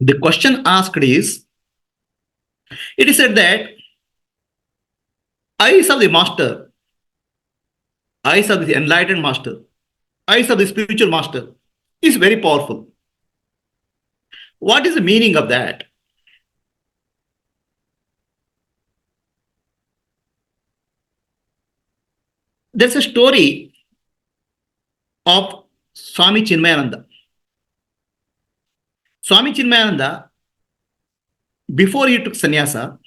The question asked is, it is said that eyes of the master, eyes of the enlightened master, eyes of the spiritual master is very powerful. What is the meaning of that? There's a story of Swami Chinmayananda. Swami Chinmayananda, before he took sannyasa,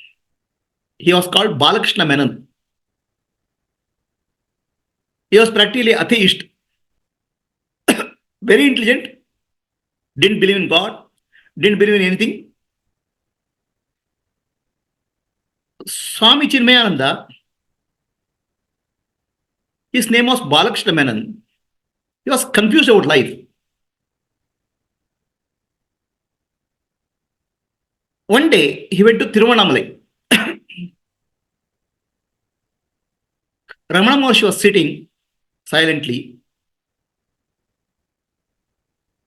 he was called Balakrishna Menon. He was practically atheist, very intelligent, didn't believe in God, didn't believe in anything. Swami Chinmayananda, his name was Balakrishna Menon. He was confused about life. One day, he went to Tiruvannamalai. Ramana Maharshi was sitting silently.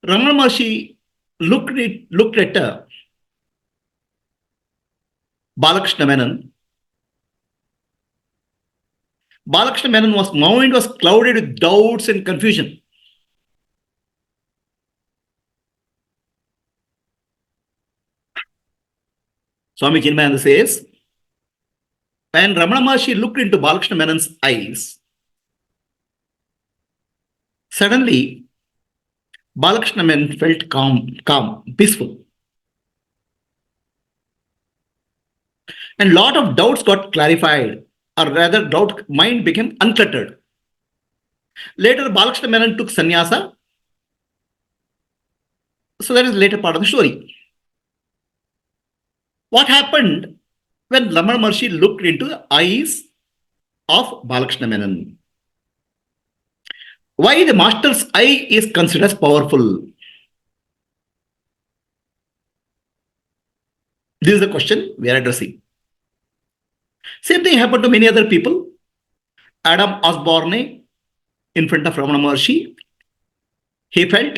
Ramana Maharshi looked at Balakrishna Menon. Balakrishna Menon's mind was clouded with doubts and confusion. Swami Chinmayananda says, when Ramana Maharshi looked into Balakrishna Menon's eyes, suddenly Balakrishna Menon felt calm, peaceful. And a lot of doubts got clarified, or rather, mind became uncluttered. Later, Balakrishna Menon took sannyasa. So that is the later part of the story. What happened when Ramana Maharshi looked into the eyes of Balakrishna Menon? Why the master's eye is considered as powerful? This is the question we are addressing. Same thing happened to many other people. Adam was born in front of Ramana Maharshi. He felt,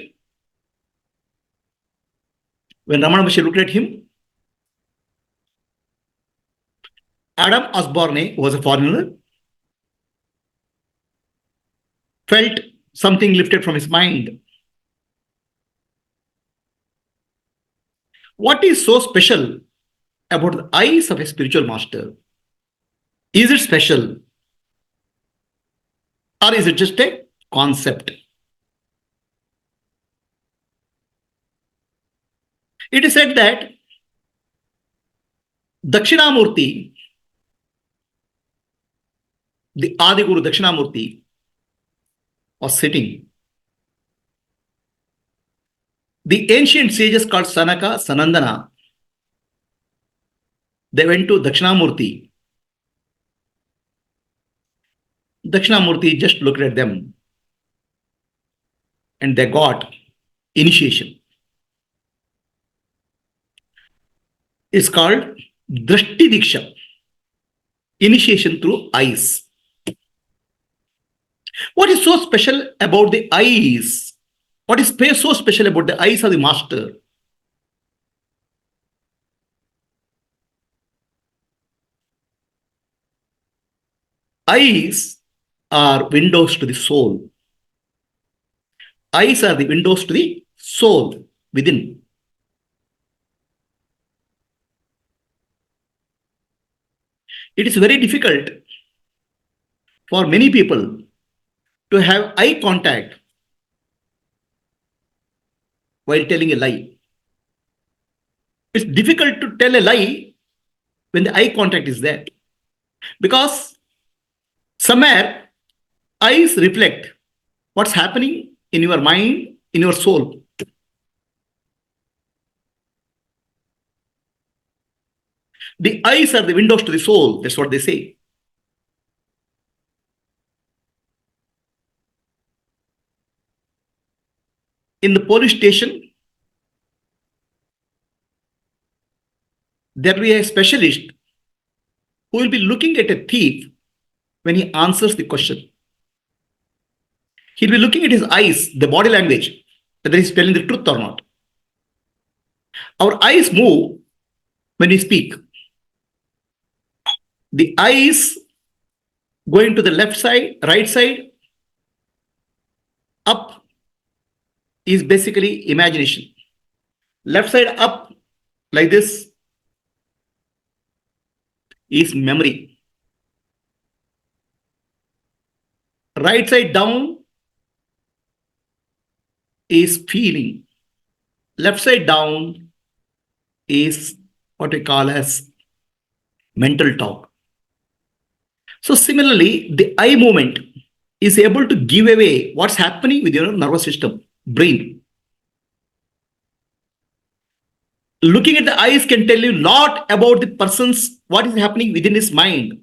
when Ramana Maharshi looked at him, Adam Osborne was a foreigner, felt something lifted from his mind. What is so special about the eyes of a spiritual master? Is it special? Or is it just a concept? It is said that Dakshinamurti, the Adi Guru Dakshinamurti, was sitting. The ancient sages called Sanaka, Sanandana, they went to Dakshinamurti. Dakshinamurti just looked at them and they got initiation. It's called Drashti Diksha, initiation through eyes. What is so special about the eyes? What is so special about the eyes of the master? Eyes are windows to the soul. Eyes are the windows to the soul within. It is very difficult for many people to have eye contact while telling a lie. It's difficult to tell a lie when the eye contact is there, because somewhere eyes reflect what's happening in your mind, in your soul. The eyes are the windows to the soul. That's what they say. In the police station, there will be a specialist who will be looking at a thief when he answers the question. He'll be looking at his eyes, the body language, whether he's telling the truth or not. Our eyes move when we speak. The eyes going to the left side, right side, up is basically imagination. Left side up, like this, is memory. Right side down is feeling. Left side down is what we call as mental talk. So similarly, the eye movement is able to give away what's happening with your nervous system, brain. Looking at the eyes can tell you a lot about the person's, what is happening within his mind.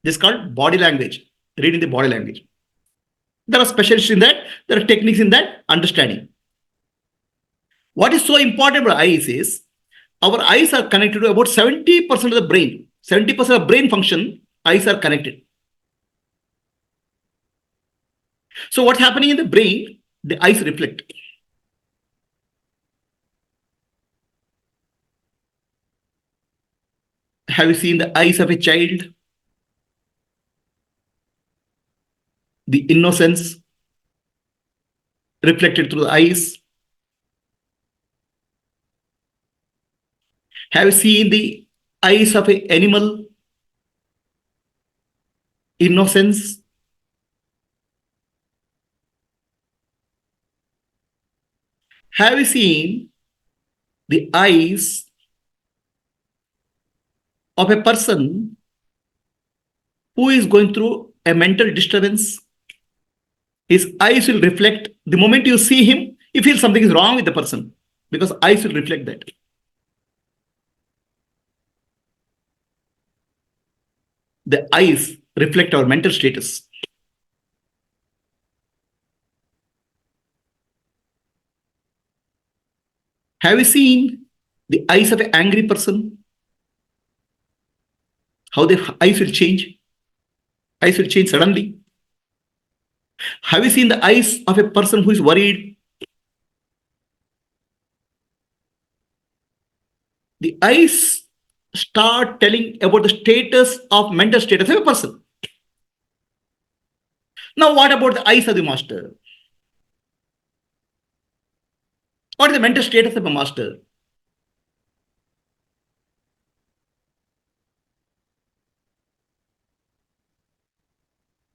This is called body language, reading the body language. There are specialists in that, there are techniques in that, understanding. What is so important about eyes is, our eyes are connected to about 70% of the brain. 70% of brain function, eyes are connected. So what's happening in the brain, the eyes reflect. Have you seen the eyes of a child? The innocence reflected through the eyes. Have you seen the eyes of an animal? Innocence. Have you seen the eyes of a person who is going through a mental disturbance? His eyes will reflect. The moment you see him, you feel something is wrong with the person, because eyes will reflect that. The eyes reflect our mental status. Have you seen the eyes of an angry person? How their eyes will change? Eyes will change suddenly. Have you seen the eyes of a person who is worried? The eyes start telling about the status of mental status of a person. Now, what about the eyes of the master? What is the mental status of a master?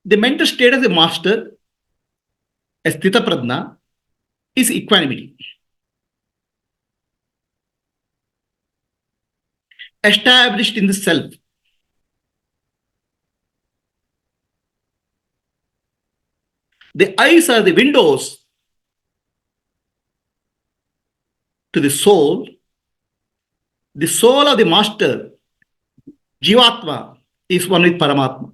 The mental status of a master, a sthita prajna, is equanimity. Established in the self. The eyes are the windows to the soul. The soul of the master, Jivatma, is one with Paramatma.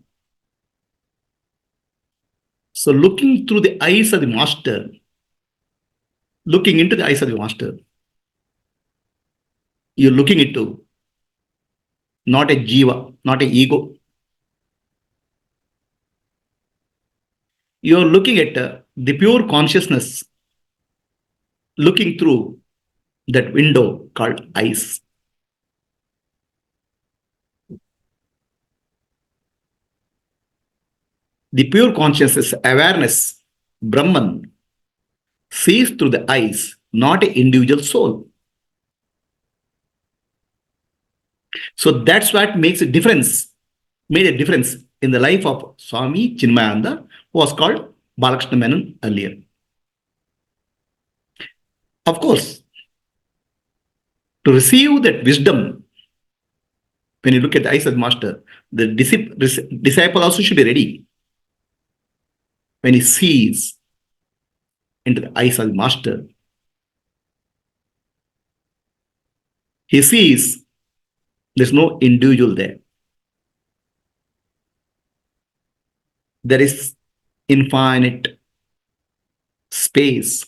So looking through the eyes of the master, looking into the eyes of the master, you're looking into not a jiva, not a ego. You're looking at the pure consciousness, looking through that window called eyes. The pure consciousness, awareness, Brahman, sees through the eyes, not an individual soul. So that's what makes a difference, made a difference in the life of Swami Chinmayananda, who was called Balakrishna Menon earlier. Of course, to receive that wisdom, when you look at the eyes of the master, the disciple also should be ready. When he sees into the eyes of the master, he sees there's no individual there. There is infinite space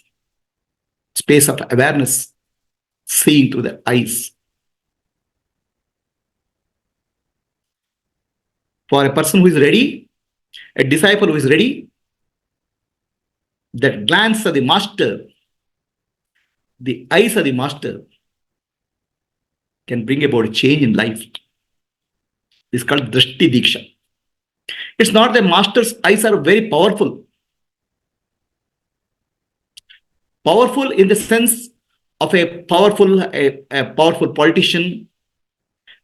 of awareness, seeing through the eyes. For a person who is ready, a disciple who is ready, that glance of the master, the eyes of the master, can bring about a change in life. It's called Drishti Diksha. It's not that master's eyes are very powerful. Powerful in the sense of a powerful politician,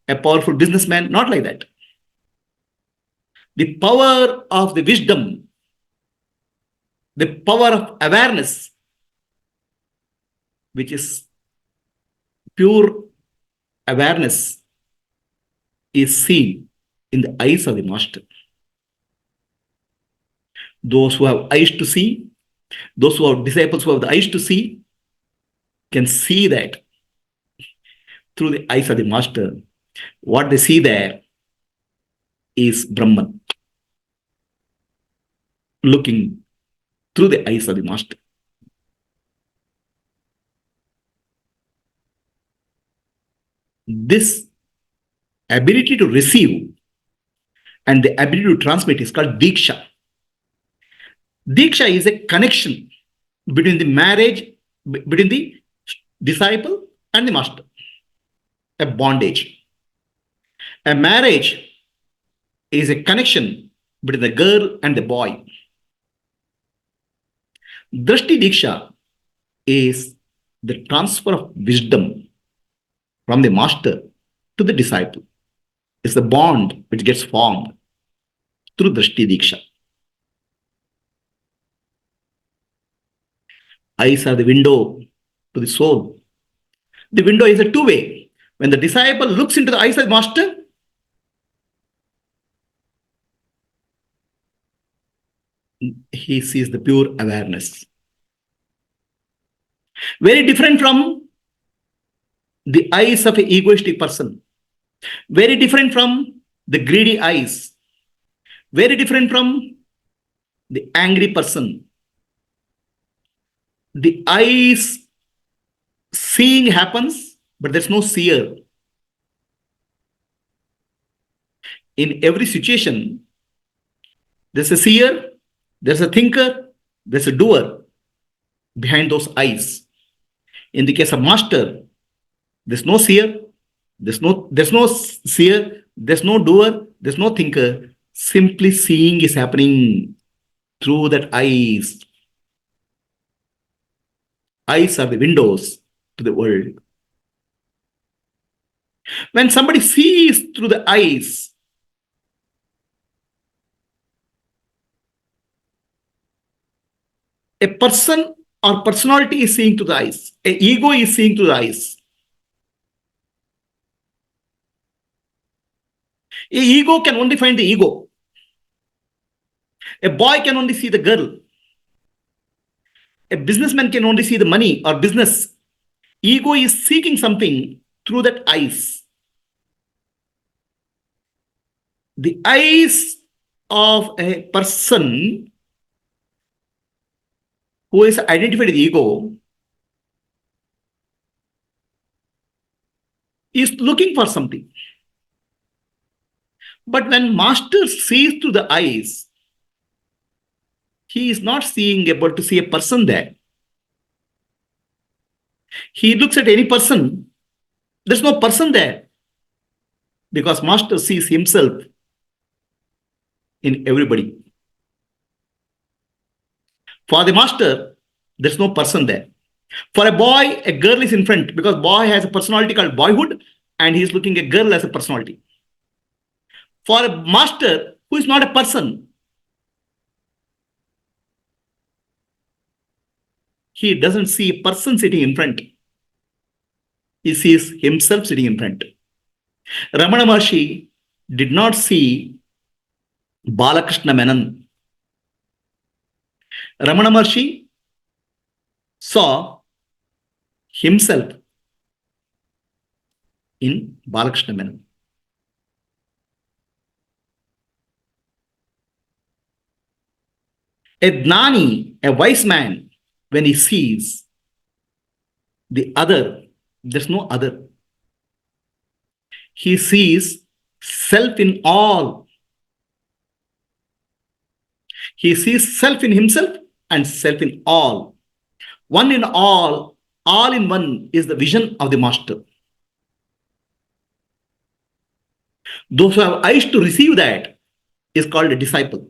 a powerful businessman, not like that. The power of the wisdom, the power of awareness, which is pure awareness, is seen in the eyes of the master. Those who have eyes to see, those who are disciples who have the eyes to see, can see that through the eyes of the master. What they see there is Brahman, looking through the eyes of the master. This ability to receive and the ability to transmit is called Diksha. Diksha is a connection between the marriage, between the disciple and the master, a bondage. A marriage is a connection between the girl and the boy. Drishti Diksha is the transfer of wisdom from the master to the disciple. It's the bond which gets formed through Drishti Diksha. Eyes are the window to the soul. The window is a two-way. When the disciple looks into the eyes of the master, he sees the pure awareness. Very different from the eyes of an egoistic person. Very different from the greedy eyes. Very different from the angry person. The eyes seeing happens, but there's no seer. In every situation, there's a seer, there's a thinker, there's a doer behind those eyes. In the case of master, there's no seer, there's no seer, there's no doer, there's no thinker. Simply seeing is happening through that eyes. Eyes are the windows to the world. When somebody sees through the eyes, a person or personality is seeing through the eyes. An ego is seeing through the eyes. A ego can only find the ego. A boy can only see the girl. A businessman can only see the money or business. Ego is seeking something through that eyes. The eyes of a person who is identified with ego is looking for something. But when master sees through the eyes, he is not able to see a person there. He looks at any person, there's no person there, because master sees himself in everybody. For the master, there's no person there. For a boy, a girl is in front because boy has a personality called boyhood and he's looking at girl as a personality. For a master who is not a person, he doesn't see a person sitting in front. He sees himself sitting in front. Ramana Maharshi did not see Balakrishna Menon. Ramana Maharshi saw himself in Balakrishna Menon. A Gnani, a wise man, when he sees the other, there's no other. He sees self in all. He sees self in himself and self in all. One in all in one is the vision of the master. Those who have eyes to receive that is called a disciple.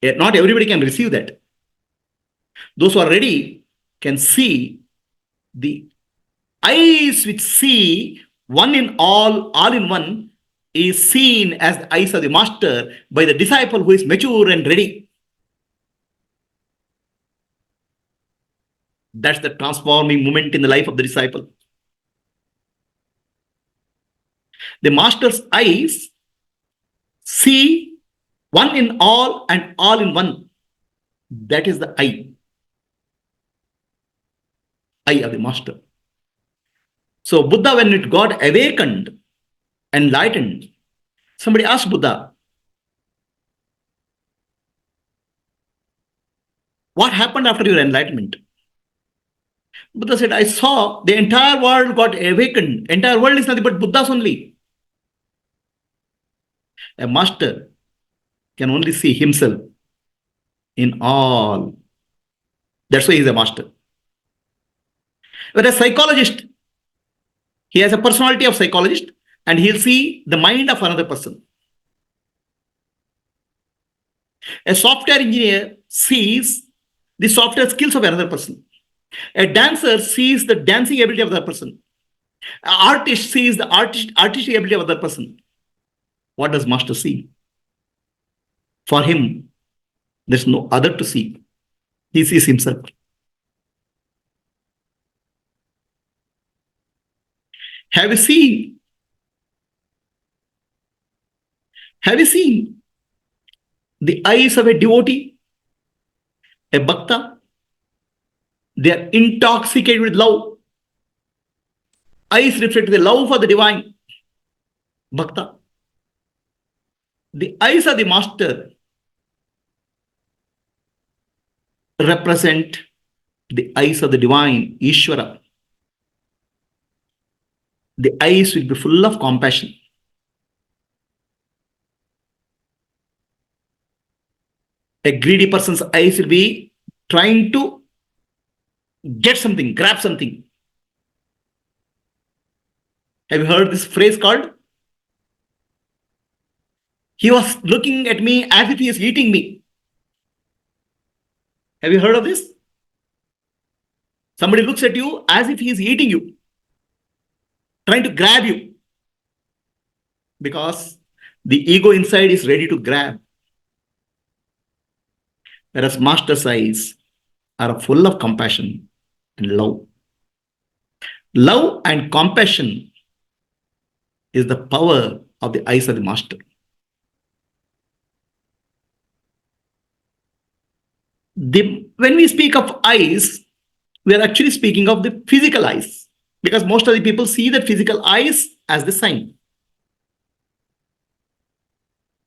Not everybody can receive that. Those who are ready can see the eyes which see one in all in one is seen as the eyes of the master by the disciple who is mature and ready. That's the transforming moment in the life of the disciple. The master's eyes see one in all and all in one. That is the eye of the master. So Buddha, when it got awakened, enlightened, somebody asked Buddha, what happened after your enlightenment? Buddha said, I saw the entire world got awakened. Entire world is nothing but Buddhas only. A master can only see himself in all. That's why he's a master. Whereas a psychologist, he has a personality of psychologist and he'll see the mind of another person. A software engineer sees the software skills of another person. A dancer sees the dancing ability of that person. An artist sees the artistic ability of that person. What does master see? For him, there's no other to see. He sees himself. Have you seen the eyes of a devotee, a bhakta? They are intoxicated with love. Eyes reflect the love for the divine. Bhakta. The eyes of the master represent the eyes of the divine, Ishvara. The eyes will be full of compassion. A greedy person's eyes will be trying to get something, grab something. Have you heard this phrase called? He was looking at me as if he is eating me. Have you heard of this? Somebody looks at you as if he is eating you, trying to grab you. Because the ego inside is ready to grab. Whereas master's eyes are full of compassion and love. Love and compassion is the power of the eyes of the master. When we speak of eyes, we are actually speaking of the physical eyes, because most of the people see the physical eyes as the sign.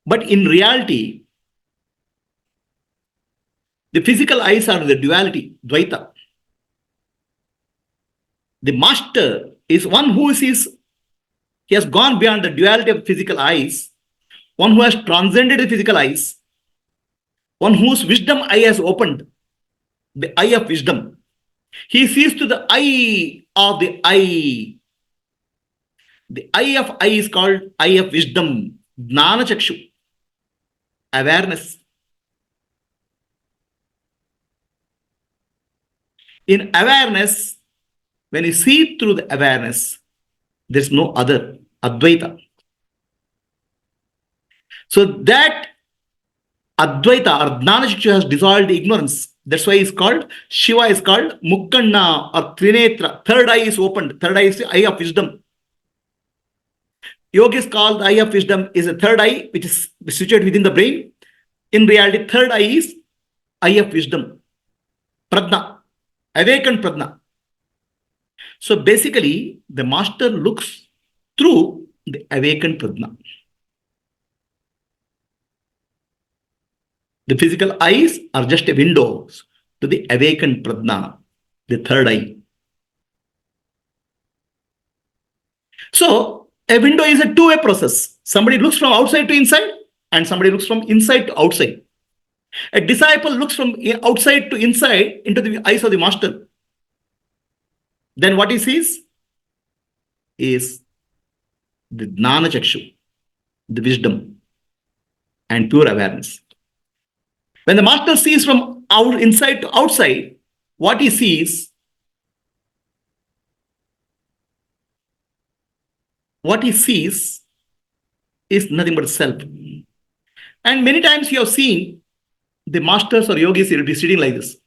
But in reality, the physical eyes are the duality, Advaita. The master is one who sees, he has gone beyond the duality of physical eyes, one who has transcended the physical eyes, one whose wisdom eye has opened, the eye of wisdom. He sees to the eye of the eye. The eye of eye is called eye of wisdom, Jnana Chakshu, awareness. In awareness, when you see through the awareness, there's no other, Advaita. So that Advaita or Jnana Chakshu has dissolved the ignorance. That's why it's called, Shiva is called Mukkanna or Trinetra. Third eye is opened. Third eye is the eye of wisdom. Yogis call the eye of wisdom is a third eye which is situated within the brain. In reality, third eye is eye of wisdom. Pradna, awakened Pradna. So basically, the master looks through the awakened Pradna. The physical eyes are just a windows to the awakened Pradna, the third eye. So a window is a two-way process. Somebody looks from outside to inside and somebody looks from inside to outside. A disciple looks from outside to inside into the eyes of the master. Then what he sees is the Jnana Chakshu, the wisdom and pure awareness. When the master sees from inside to outside, what he sees, is nothing but self. And many times you have seen the masters or yogis will be sitting like this.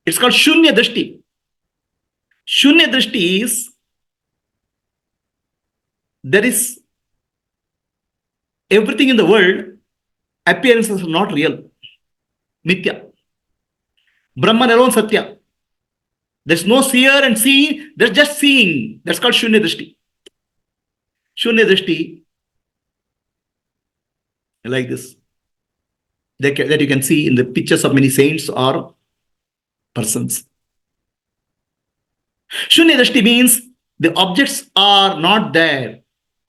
It's called Shunya Drishti. Shunya Drishti is there is everything in the world, appearances are not real. Mithya. Brahman alone Satya. There's no seer and seeing, there's just seeing. That's called Shunya Drishti. Shunya Drishti, like this, that you can see in the pictures of many saints or persons. Shunya Drishti means the objects are not there.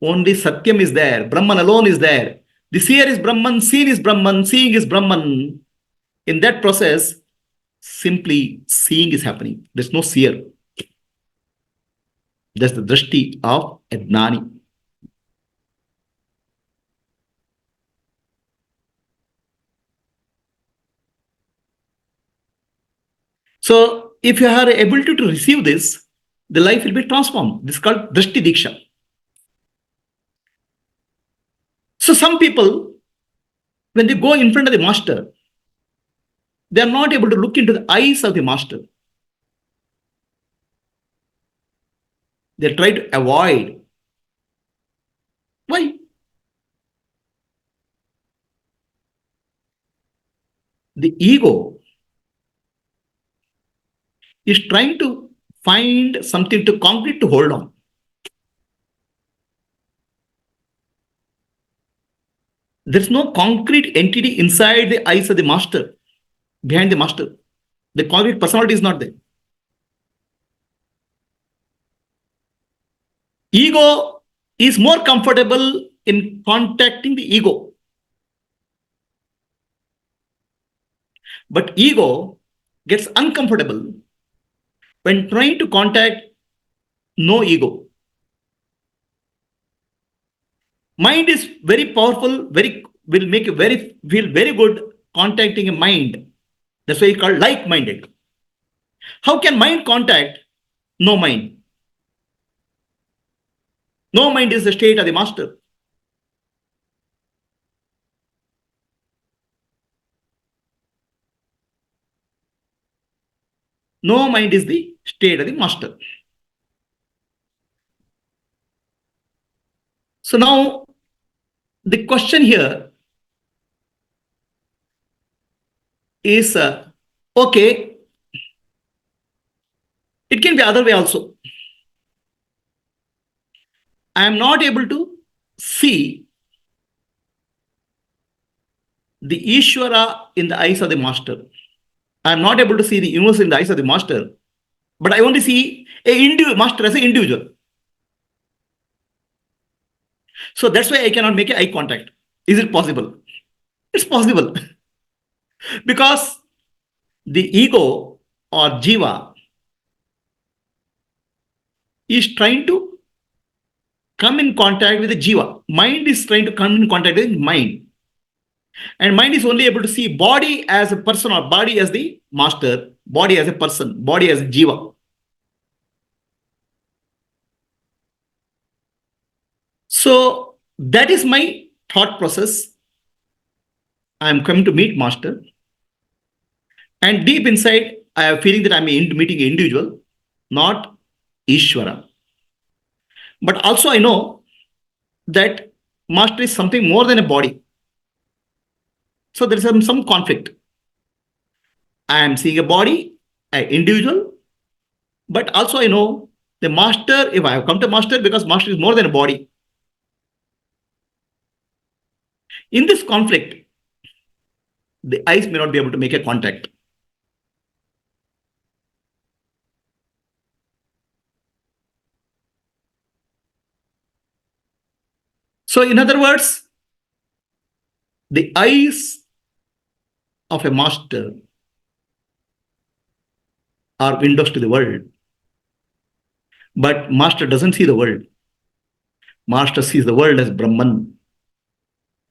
Only Satyam is there. Brahman alone is there. The seer is Brahman, seen is Brahman, seeing is Brahman. In that process, simply seeing is happening. There's no seer. That's the drishti of a Gnani. So, if you are able to receive this, the life will be transformed. This is called drishti diksha. So, some people, when they go in front of the master, they are not able to look into the eyes of the master. They try to avoid. Why? The ego is trying to find something to concrete to hold on. There's no concrete entity inside the eyes of the master, behind the master. The concrete personality is not there. Ego is more comfortable in contacting the ego. But ego gets uncomfortable when trying to contact no ego. Mind is very powerful, will make you feel very good contacting a mind. That's why it's called like-minded. How can mind contact no mind? No mind is the state of the master. No mind is the state of the master. So now the question here is, okay, it can be other way also. I am not able to see the Ishvara in the eyes of the master. I am not able to see the universe in the eyes of the master, but I only see a master as an individual. So that's why I cannot make eye contact. Is it possible? It's possible. Because the ego or jiva is trying to come in contact with the jiva. Mind is trying to come in contact with mind. And mind is only able to see body as a person or body as the master, body as a person, body as a jiva. So that is my thought process. I am coming to meet master. And deep inside, I have feeling that I'm meeting an individual, not Ishvara. But also I know that master is something more than a body. So there is some conflict. I am seeing a body, an individual, but also I know the master, if I have come to master, because master is more than a body. In this conflict, the eyes may not be able to make a contact. So in other words, The eyes of a master are windows to the world. But master doesn't see the world. Master sees the world as Brahman.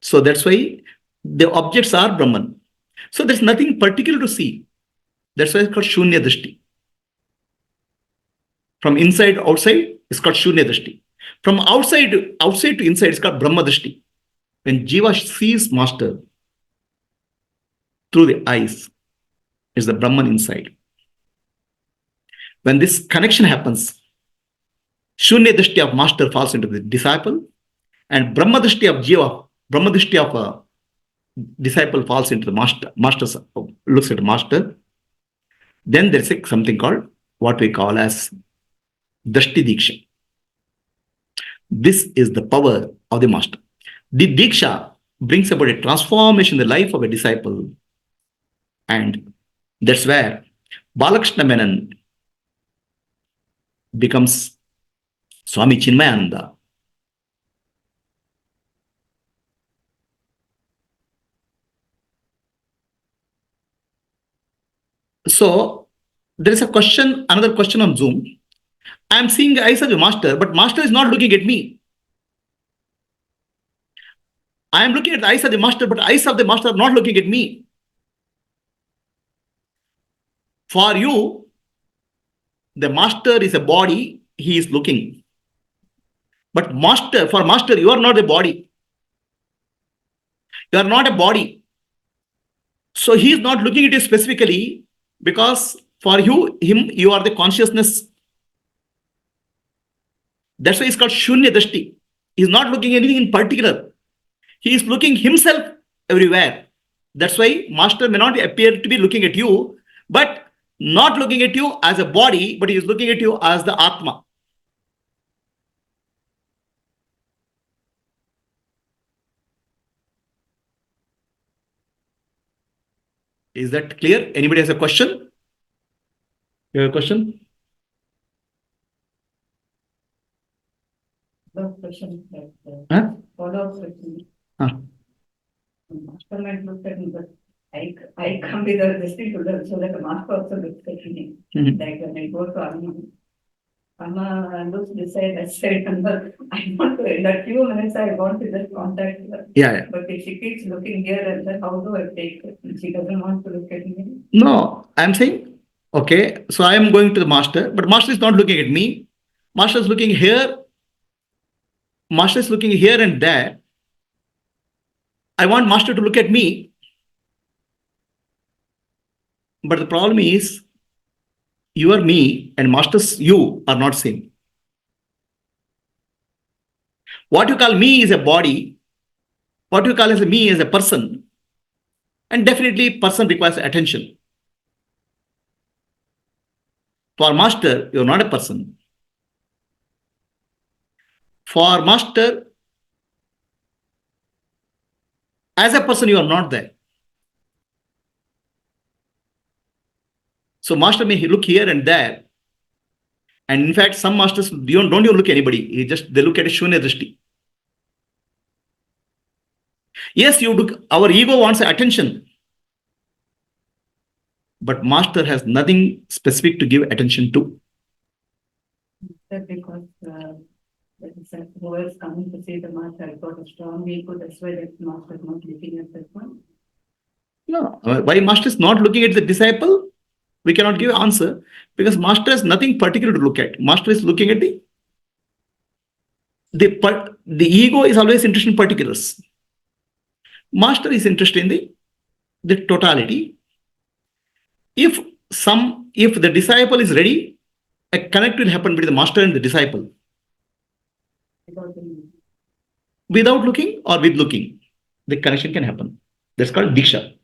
So that's why the objects are Brahman. So there's nothing particular to see. That's why it's called Shunya Drishti. From inside, outside, it's called Shunya Drishti. From outside to inside, it's called Brahma Drishti. When Jiva sees master through the eyes, it's the Brahman inside. When this connection happens, Shunya Drishti of master falls into the disciple, and Brahma Drishti of Jiva, Brahma Drishti of a disciple falls into the master. Master looks at the master. Then there's something called what we call as Drishti Diksha. This is the power of the master. The Diksha brings about a transformation in the life of a disciple. And that's where Balakrishna Menon becomes Swami Chinmayananda. So there is a question, another question on Zoom. I am seeing the eyes of the master, but master is not looking at me. I am looking at the eyes of the master, but eyes of the master are not looking at me. For you, the master is a body, he is looking. But for master, you are not a body. You are not a body. So he is not looking at you specifically because for him, you are the consciousness. That's why it's called Shunya Drishti. He is not looking at anything in particular. He is looking himself everywhere. That's why master may not appear to be looking at you, but not looking at you as a body, but he is looking at you as the Atma. Is that clear? Anybody has a question? You have a question? Question. Follow-up question. Master might look at me, but I come with a distinct to so that the master also looks at me. Like when I go to Amma looks this side, that side, and I want to, in that few minutes, I want to just contact her. Yeah. But if she keeps looking here and then, how do I take it? She doesn't want to look at me. No, I'm saying, okay, so I am going to the master, but master is not looking at me. Master is looking here. Master is looking here and there. I want master to look at me. But the problem is, you are me and master's you are not same. What you call me is a body. What you call as a me is a person. And definitely person requires attention. For master, you are not a person. For master, as a person, you are not there. So master may look here and there. And in fact, some masters don't even look at anybody. They look at a Shunya Drishti. Yes, our ego wants attention. But master has nothing specific to give attention to. That's because who is coming to see the master has got a strong ego, that's why the master is not looking at that one. No, why master is not looking at the disciple? We cannot give an answer because master has nothing particular to look at. Master is looking at the ego is always interested in particulars. Master is interested in the totality. If the disciple is ready, a connect will happen between the master and the disciple. Without looking or with looking, the connection can happen. That's called Diksha.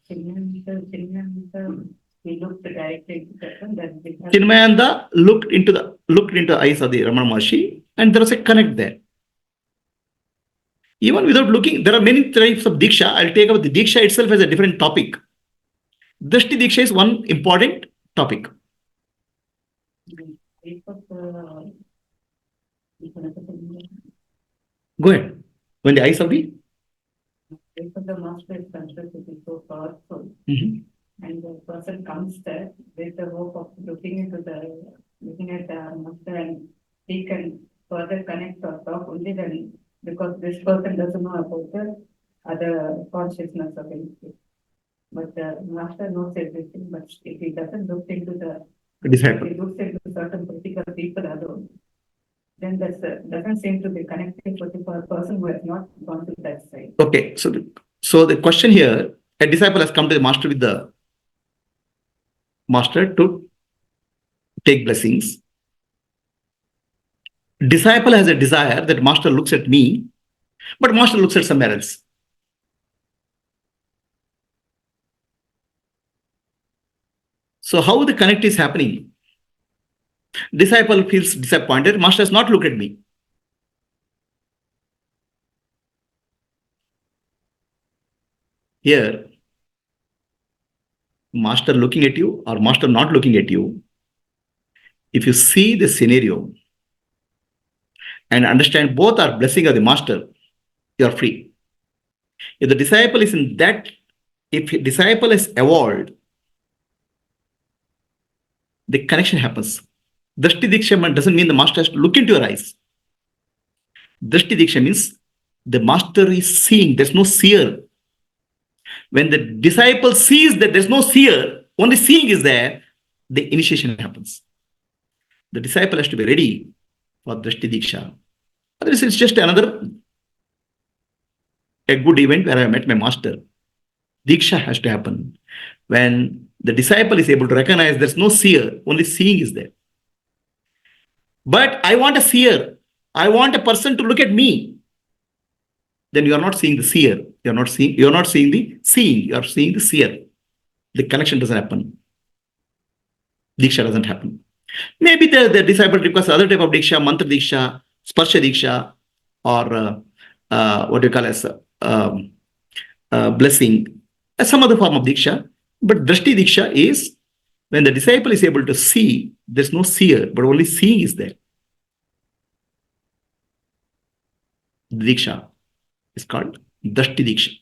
Chinmayanda looked into the eyes of the Ramana Maharshi, and there was a connect there. Even without looking, there are many types of Diksha. I'll take up the Diksha itself as a different topic. Drishti Diksha is one important topic. Go ahead. When the eyes of the because the master is considered to be so powerful, and the person comes there with the hope of looking at the master, and he can further connect or talk only then, because this person doesn't know about the other consciousness of anything. But the master knows everything, but if he doesn't look into disciple. if he looks into certain particular people alone, then that doesn't seem to be connected with the person who has not gone to that side. Okay, so the question here, a disciple has come to the master with the master to take blessings. Disciple has a desire that master looks at me, but master looks at somewhere else. So how the connect is happening? Disciple feels disappointed. Master has not looked at me. Here, master looking at you or master not looking at you, if you see the scenario and understand both are blessing of the master, you are free. If the disciple is in that, if the disciple is evolved, the connection happens. Drishti Diksha doesn't mean the master has to look into your eyes. Drishti Diksha means the master is seeing, there's no seer. When the disciple sees that there's no seer, only seeing is there, the initiation happens. The disciple has to be ready for Drishti Diksha. Otherwise, it's just a good event where I met my master. Diksha has to happen when the disciple is able to recognize there's no seer, only seeing is there. But I want a seer. I want a person to look at me. Then you are not seeing the seer. You're not seeing the seeing. You are seeing the seer. The connection doesn't happen. Diksha doesn't happen. Maybe the disciple requires other type of diksha, mantra diksha, sparsha diksha, or what you call as blessing, some other form of diksha. But drishti diksha is when the disciple is able to see, there's no seer, but only seeing is there. Diksha is called drishti diksha.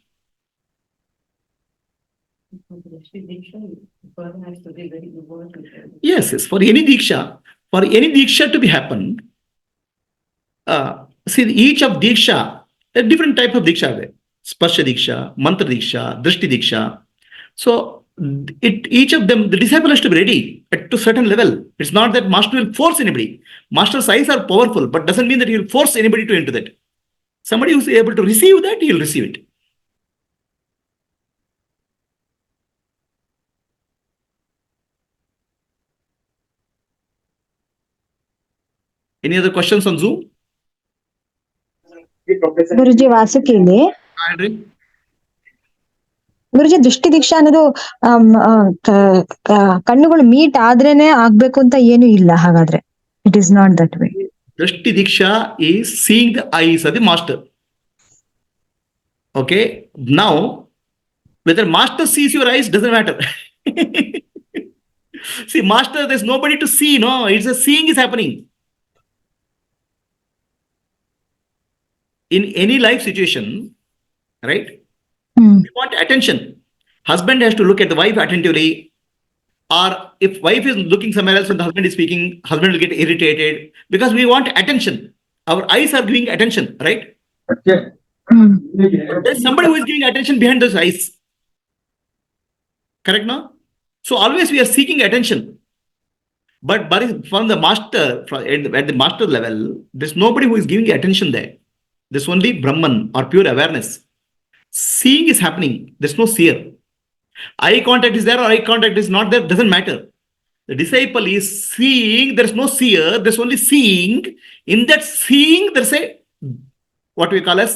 Yes, for any diksha to be happen, see each of diksha, a different type of diksha there. Sparsha diksha, mantra diksha, drishti diksha. So each of them, the disciple has to be ready to a certain level. It's not that master will force anybody. Master's eyes are powerful, but doesn't mean that he will force anybody to enter that. Somebody who's able to receive that, he will receive it. Any other questions on Zoom? ಗುರುಜಿ ವಾಸುಕಿಲಿ ಗುರುಜಿ ದೃಷ್ಟಿ ದೀಕ್ಷಾ ಅನ್ನೋದು ಕಣ್ಣುಗಳು meet ಆದ್ರೇನೆ ಆಗ್ಬೇಕು ಅಂತ ಏನು ಇಲ್ಲ ಹಾಗಾದ್ರೆ it is not that way. Drishti Diksha is seeing the eyes of the master. Okay, now whether master sees your eyes doesn't matter. See, master, there's nobody to see, no, it's a seeing is happening. In any life situation, right? We want attention. Husband has to look at the wife attentively, or if wife is looking somewhere else when the husband is speaking, husband will get irritated because we want attention. Our eyes are giving attention, right? Okay. There's somebody who is giving attention behind those eyes. Correct, no? So always we are seeking attention. But from the master, at the master level, there's nobody who is giving attention there. There's only Brahman or pure awareness. Seeing is happening. There's no seer. Eye contact is there or eye contact is not there, doesn't matter. The disciple is seeing, there's no seer, there's only seeing. In that seeing, there's what we call as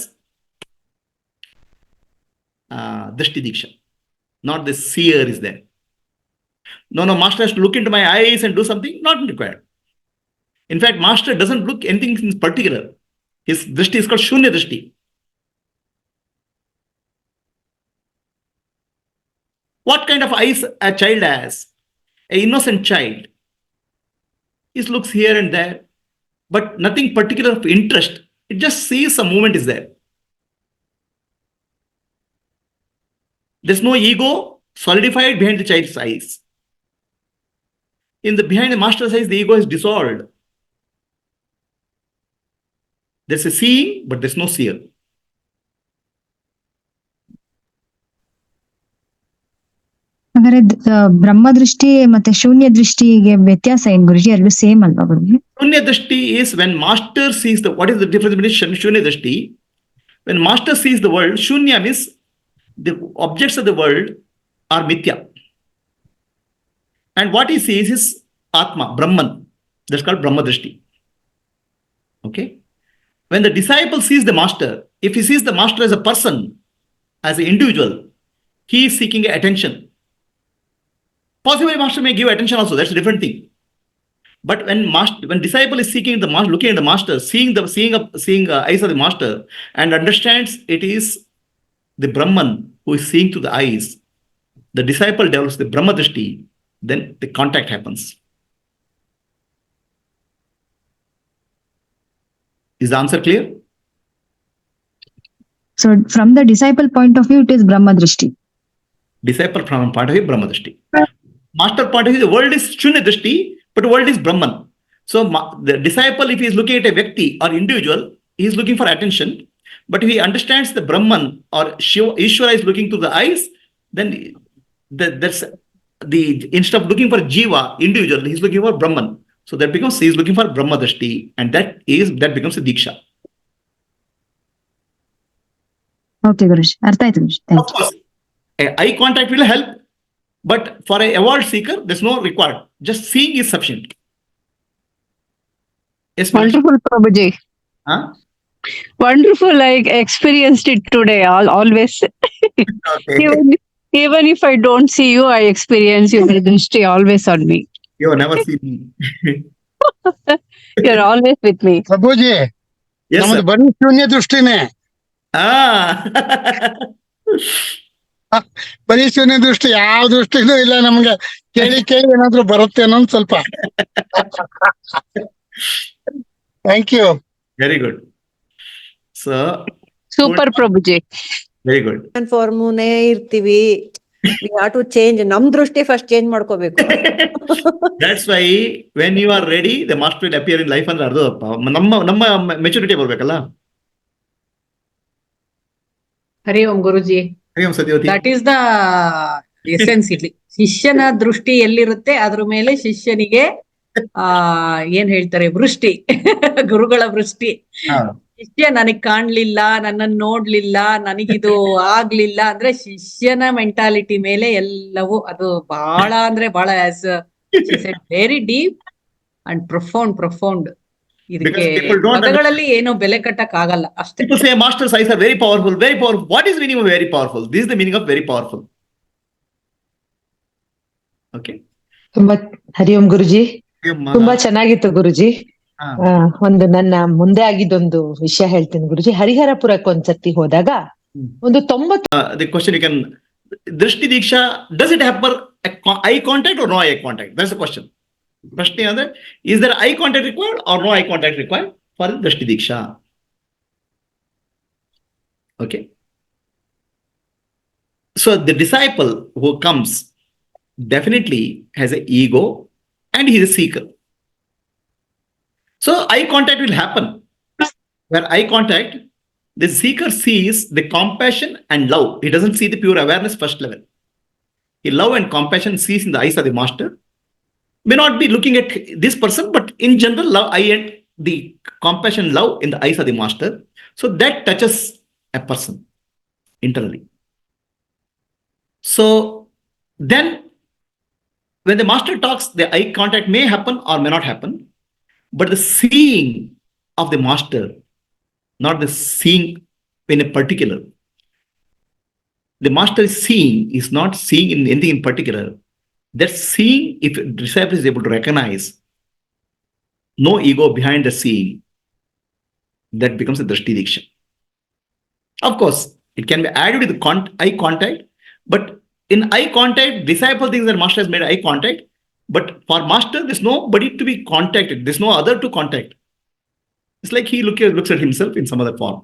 Drishti Diksha. Not the seer is there. No, master has to look into my eyes and do something, not required. In fact, master doesn't look anything in particular. His drishti is called Shunya Drishti. What kind of eyes a child has? An innocent child. He looks here and there, but nothing particular of interest. It just sees some movement is there. There's no ego solidified behind the child's eyes. Behind the master's eyes, the ego is dissolved. There's a seeing, but there's no seer. ಹಾಗಾದ್ರೆ ಬ್ರಹ್ಮ ದೃಷ್ಟಿ ಮತ್ತೆ ಶೂನ್ಯ ದೃಷ್ಟಿಗೆ ವ್ಯತ್ಯಾಸ ಏನ್ ಗುರುಜಿ? ಎರಡು same ಅಲ್ವಾ ಗುರುಜಿ? Shunya Drishti is when master sees what is the difference between Shunya Drishti? When master sees the world, Shunya means the objects of the world are Mithya. And what he sees is Atma, Brahman. That's called Brahma Drishti. Okay? When the disciple sees the master, if he sees the master as a person, as an individual, he is seeking attention. Possibly master may give attention also, that's a different thing. But when disciple is seeking the master, looking at the master, seeing eyes of the master, and understands it is the Brahman who is seeing through the eyes, the disciple develops the Brahma Drishti, then the contact happens. Is the answer clear? So from the disciple point of view, it is Brahma Drishti. Disciple from point of view, Brahma Drishti. Master point of view, the world is Shunya Drishti, but the world is Brahman. So the disciple, if he is looking at a Vyakti or individual, he is looking for attention. But if he understands the Brahman or Ishvara is looking through the eyes, then instead of looking for Jiva, individual, he is looking for Brahman. So that becomes, he is looking for Brahma Drishti, and that becomes a Diksha. Okay, Guruji. Artha aitu Guruji. Thank you. Of course, eye contact will help, but for a award seeker, there's no required. Just seeing is sufficient. Yes, Wonderful, Prabhuji. huh? Wonderful. I experienced it today. Always. Okay. Even if I don't see you, I experience your drishti always on me. You have never seen me. You're always with me. ಪ್ರಭುಜಿ, Yes, ನಮ್ದು sir. ಬರೀ ಶೂನ್ಯ ದೃಷ್ಟಿನೇ, Ah. ಬರೀ ಶೂನ್ಯ ದೃಷ್ಟಿ, ಯಾವ ದೃಷ್ಟಿನೂ ಇಲ್ಲ ನಮ್ಗೆ. ಕೇಳಿ ಏನಾದ್ರು ಬರುತ್ತೆ ಅನ್ನೋದು ಸ್ವಲ್ಪ. Thank you. Very good. So, Super, Prabhuji. very good. ಫಾರ್ಮುನೇ ಇರ್ತೀವಿ. We have to change. ನಮ್ ದೃಷ್ಟಿ ಫಸ್ಟ್ ಚೇಂಜ್ ಮಾಡ್ಕೋಬೇಕು. That's why when you are ready, the master will appear in life ಅಂದ್ರೆ ಅದು ನಮ್ಮ ಮೆಚುರಿಟಿ ಬರ್ಬೇಕಲ್ಲ. Hari Om Guruji. Hari Om Satyavati. That is the essence ಇಲ್ಲಿ. ಶಿಷ್ಯನ ದೃಷ್ಟಿ ಎಲ್ಲಿರುತ್ತೆ ಅದ್ರ ಮೇಲೆ ಶಿಷ್ಯನಿಗೆ ಏನ್ ಹೇಳ್ತಾರೆ, ವೃಷ್ಟಿ, ಗುರುಗಳ ವೃಷ್ಟಿ. ಶಿಷ್ಯ ನನಗ್ ಕಾಣ್ಲಿಲ್ಲ, ನನ್ನನ್ನು ನೋಡ್ಲಿಲ್ಲ, ನನಗಿದು ಆಗ್ಲಿಲ್ಲ ಅಂದ್ರೆ ಶಿಷ್ಯನ ಮೆಂಟಾಲಿಟಿ ಮೇಲೆ ಎಲ್ಲವೂ. ಅದು ಬಹಳ ಅಂದ್ರೆ ಬಹಳ ವೆರಿ ಡೀಪ್ ಅಂಡ್ ಪ್ರೊಫೌಂಡ್. ಇದಕ್ಕೆ ಪದಗಳಲ್ಲಿ ಏನೋ ಬೆಲೆ ಕಟ್ಟಕ್ ಆಗಲ್ಲ ಅಷ್ಟೇ. People say master's eyes are very powerful, very powerful. What is the meaning of very powerful? This is the meaning of very powerful. Okay. ತುಂಬಾ ಹರಿ ಓಂ ಗುರುಜಿ, ತುಂಬಾ ಚೆನ್ನಾಗಿತ್ತು ಗುರುಜಿ. ಒಂದು ನನ್ನ ಮುಂದೆ ಆಗಿದ್ದೊಂದು ವಿಷಯ ಹೇಳ್ತೀನಿ ಗುರುಜಿ. ಹರಿಹರಪುರಕ್ಕೆ ಒಂದ್ಸತಿ ಹೋದಾಗ ಒಂದು 90. The question you can, Drishti Diksha, does it happen eye contact or no eye contact? That's the question. Prashni andre, is there eye contact required or no eye contact required for Drishti Diksha? Okay. So the disciple who comes definitely has an ego and he is a seeker. So eye contact will happen. Where eye contact, the seeker sees the compassion and love. He doesn't see the pure awareness first level. He love and compassion sees in the eyes of the master. May not be looking at this person, but in general, love, eye and the compassion, love in the eyes of the master. So that touches a person internally. So then, when the master talks, the eye contact may happen or may not happen, but the seeing of the master, not the seeing in a particular. The master is seeing, is not seeing in anything in particular. That seeing, if a disciple is able to recognize no ego behind the seeing, that becomes a Drishti Diksha. Of course, it can be added with eye contact, but in eye contact, disciple thinks that master has made eye contact, but for master, there's nobody to be contacted. There's no other to contact. It's like he looks at himself in some other form.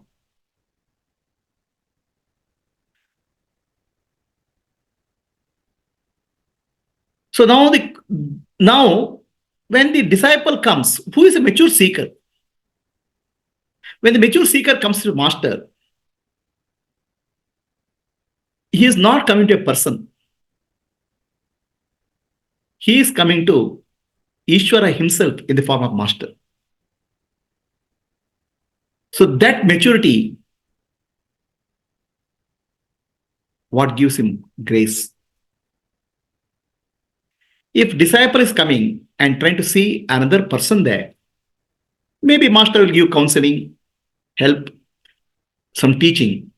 So now when the disciple comes, who is a mature seeker? When the mature seeker comes to master, he is not coming to a person. He is coming to Ishvara himself in the form of master. So that maturity, what gives him grace? If disciple is coming and trying to see another person there, maybe master will give counseling, help, some teaching.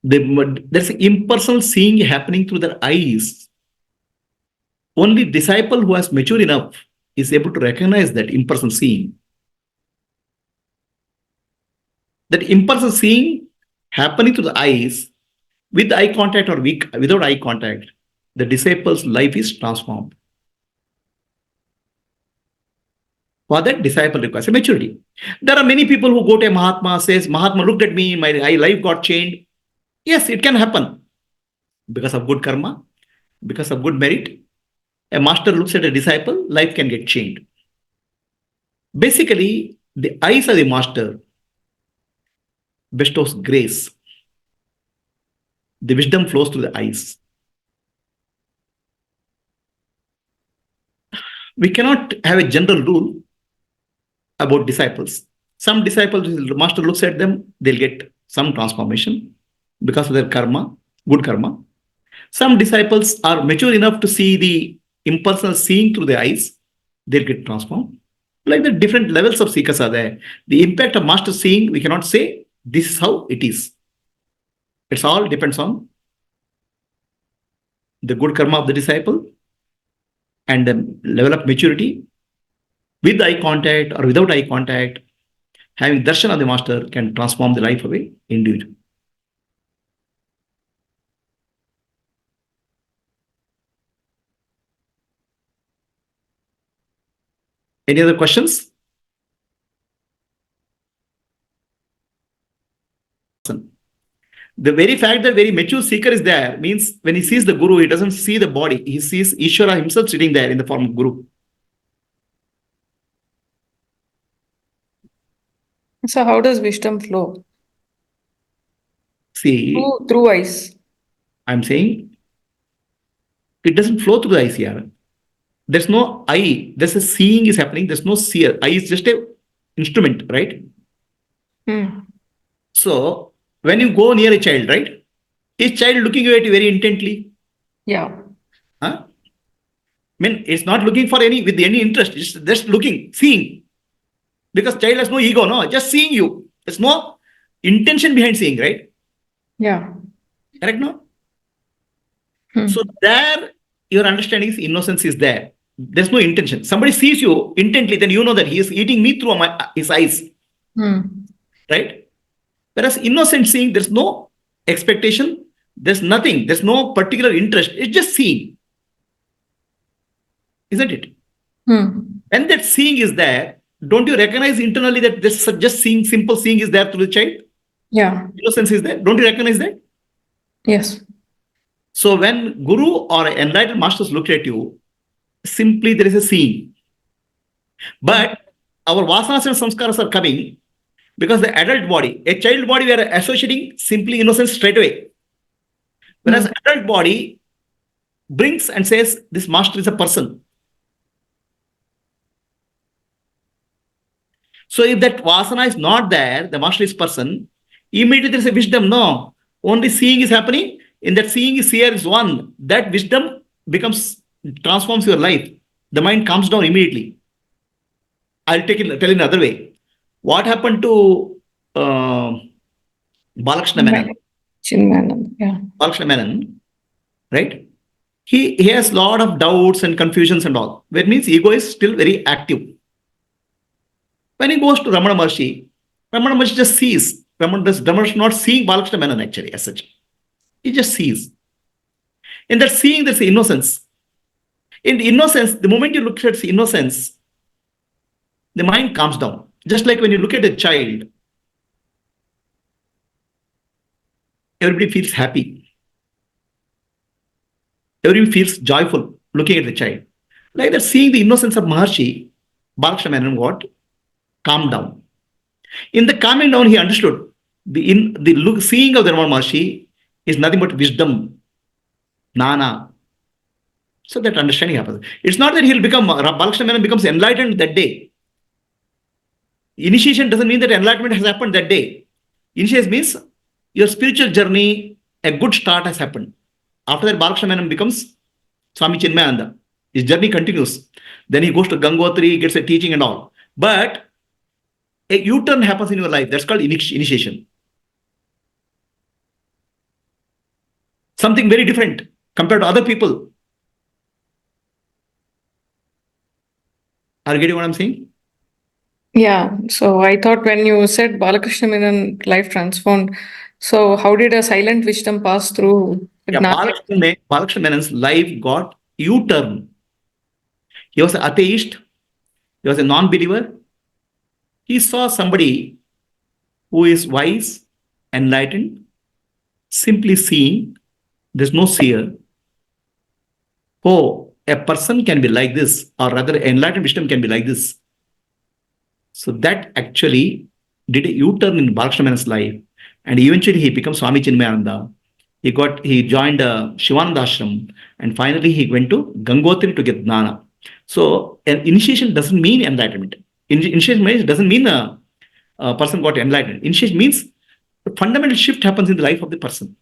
There's impersonal seeing happening through their eyes. Only disciple who has matured enough is able to recognize that impersonal seeing. That impersonal seeing happening through the eyes, with eye contact or without eye contact, the disciple's life is transformed. For that, disciple requires a maturity. There are many people who go to a Mahatma, says, Mahatma looked at me, my life got changed. Yes, it can happen. Because of good karma, because of good merit, a master looks at a disciple, life can get changed. Basically, the eyes of the master bestows grace. The wisdom flows through the eyes. We cannot have a general rule about disciples. Some disciples, the master looks at them, they'll get some transformation because of their karma, good karma. Some disciples are mature enough to see the impersonal seeing through the eyes, they'll get transformed. Like the different levels of seekers are there. The impact of master seeing, we cannot say this is how it is. It's all depends on the good karma of the disciple and the level of maturity. With eye contact or without eye contact, having darshan of the master can transform the life of an individual. Any other questions? The very fact that very mature seeker is there means when he sees the guru, he doesn't see the body. He sees Ishvara himself sitting there in the form of guru. So how does wisdom flow? See, Through eyes. I'm saying it doesn't flow through the eyes here. There's no eye. There's a seeing is happening. There's no seer. Eye is just a instrument, right? So when you go near a child, right? Is child looking at you very intently? Yeah. Huh? I mean, it's not looking for with any interest. It's just looking, seeing. Because child has no ego, no? Just seeing you. There's no intention behind seeing, right? Yeah. Correct, no? So there, your understanding is innocence is there. There's no intention. Somebody sees you intently, then you know that he is eating me through his eyes. Right? Whereas innocent seeing, there's no expectation. There's nothing. There's no particular interest. It's just seeing. Isn't it? When that seeing is there, don't you recognize internally that this just seeing, simple seeing is there through the child? Yeah. Innocence is there. Don't you recognize that? Yes. So when guru or enlightened masters look at you, simply there is a seeing. But our vasanas and samskaras are coming because the adult body, a child body, we are associating simply innocence straight away. Whereas adult body brings and says, this master is a person. So if that vasana is not there, the master is person, immediately there is a wisdom. No, only seeing is happening. In that seeing is seer is one. That wisdom transforms your life. The mind calms down immediately. I'll tell in another way. What happened to Balakrishna Menon? Chinmayananda, yeah. Balakrishna Menon, right? He has a lot of doubts and confusions and all. That means ego is still very active. When he goes to Ramana Maharshi just sees. Ramana is not seeing Balakrishna Menon actually as such. He just sees. In that seeing, there's innocence. In the innocence, the moment you look at innocence, the mind calms down. Just like when you look at a child, everybody feels happy. Everybody feels joyful looking at the child. Like that, seeing the innocence of Maharshi, Balakrishna Menon got calmed down. In the calming down, he understood seeing of the Ramana Maharshi is nothing but wisdom, Nana. So that understanding happens. It's not that he'll become, Balakrishna Menon becomes enlightened that day. Initiation doesn't mean that enlightenment has happened that day. Initiation means your spiritual journey, a good start has happened. After that, Balakrishna Menon becomes Swami Chinmayananda. His journey continues. Then he goes to Gangotri, gets a teaching and all. But a U-turn happens in your life. That's called initiation. Something very different compared to other people. Are you getting what I'm saying? Yeah. So I thought when you said Balakrishna Menon life transformed, so how did a silent wisdom pass through? Yeah, Balakrishna Menon's life got U-turn. He was an atheist. He was a non-believer. He saw somebody who is wise, enlightened, simply seeing. There's no seer. Oh, a person can be like this, or rather, enlightened wisdom can be like this. So that actually did a U-turn in Balakrishna Menon's life, and eventually he becomes Swami Chinmayananda. He joined Shivananda Ashram, and finally he went to Gangotri to get Jnana. So an initiation doesn't mean enlightenment. Initiation doesn't mean a person got enlightened. Initiation means a fundamental shift happens in the life of the person.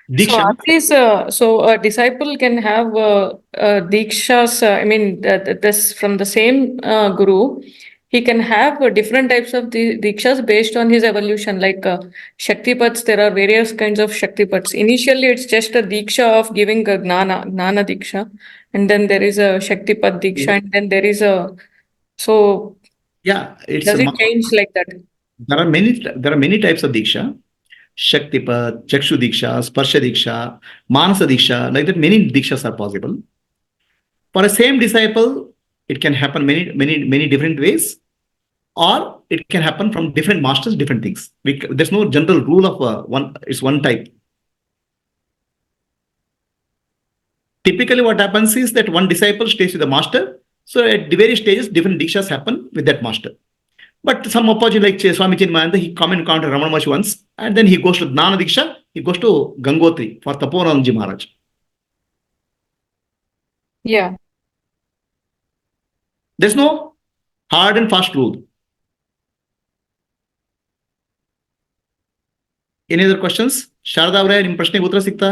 Diksha. So at least, so a disciple can have dikshas. I mean, this from the same guru. He can have different types of dikshas based on his evolution. Like Shaktipats, there are various kinds of Shaktipats. Initially, it's just a diksha of giving a gnana diksha, and then there is a Shaktipat diksha, and then there is a. So yeah, does it change like that? There are many types of diksha. Shaktipat, Chakshu Diksha, Sparsha Diksha, Manasa Diksha, like that many Dikshas are possible. For a same disciple, it can happen many different ways, or it can happen from different masters, different things. There's no general rule of it's one type. Typically what happens is that one disciple stays with the master. So at the various stages, different Dikshas happen with that master. But some opportunity like Swami Chinmayananda, he come and encounter Ramana Maharshi once, and then he goes to Jnana Diksha, he goes to Gangotri for Taporanandaji Maharaj. Yeah. There's no hard and fast rule. Any other questions? Sharada avare, ನಿಮ್ಮ ಪ್ರಶ್ನೆಗೆ ಉತ್ತರ ಸಿಗ್ತಾ?